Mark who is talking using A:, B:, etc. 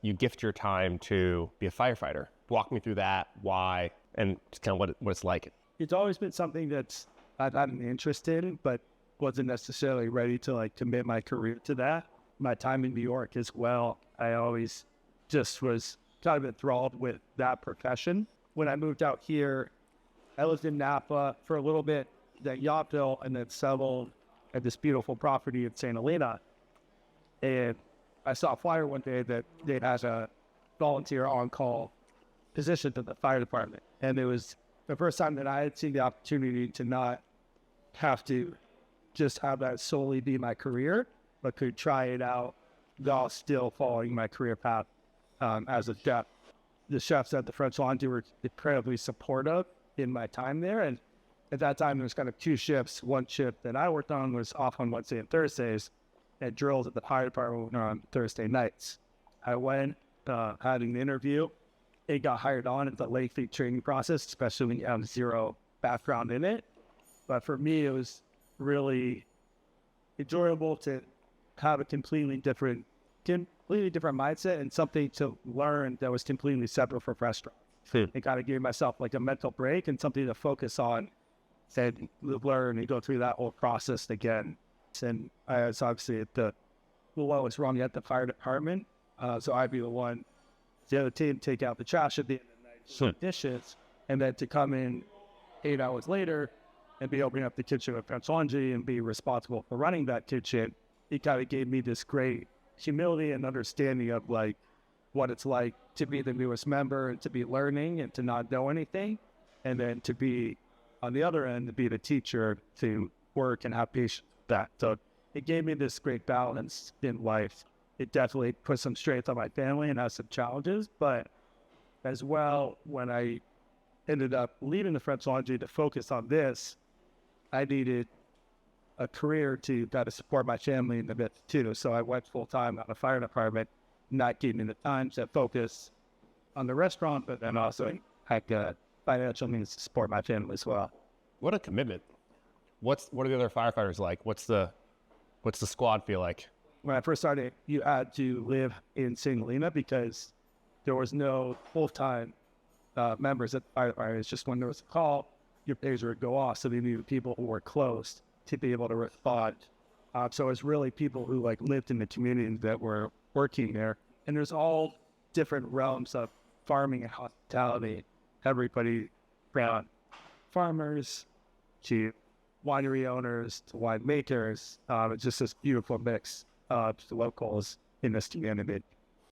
A: you gift your time to be a firefighter. Walk me through that, why, and just kind of what it's like.
B: It's always been something that's I've had an interest in, but wasn't necessarily ready to like commit my career to that. My time in New York as well, I always just was kind of enthralled with that profession. When I moved out here, I lived in Napa for a little bit, then Yountville, and then settled at this beautiful property in St. Helena. And I saw a flyer one day that they had a volunteer on-call position to the fire department. And it was the first time that I had seen the opportunity to not have to just have that solely be my career, but could try it out while still following my career path as a chef. The chefs at the French Laundry were incredibly supportive in my time there. And at that time, there was kind of two shifts. One shift that I worked on was off on Wednesday and Thursdays, and drills at the fire department on Thursday nights. I went, had an interview. It got hired on. It's a lengthy training process, especially when you have zero background in it. But for me, it was really enjoyable to have a completely different mindset and something to learn that was completely separate from restaurant. It kind of gave myself like a mental break and something to focus on and learn and go through that whole process again. And I was obviously at the lowest rung at the fire department. So I'd be the one, the other team take out the trash at the end of the night, dishes, and then to come in 8 hours later and be opening up the kitchen with French Laundry and be responsible for running that kitchen. It kind of gave me this great humility and understanding of like what it's like to be the newest member and to be learning and to not know anything. And then to be on the other end, to be the teacher, to work and have patience with that. So it gave me this great balance in life. It definitely put some strains on my family and has some challenges, but as well, when I ended up leaving the French Laundry to focus on this, I needed a career to kind of support my family in a bit too. So I went full time on the fire department, not giving me the time to focus on the restaurant, but then also had financial means to support my family as well.
A: What a commitment. What are the other firefighters like? What's the squad feel like?
B: When I first started, you had to live in St. Helena because there was no full-time members at the fire department. It's just when there was a call, your pager would go off. So they needed people who were close to be able to respond. So it was really people who like lived in the community that were working there. And there's all different realms of farming and hospitality. Everybody from farmers to winery owners to winemakers. It's just this beautiful mix of locals in this community.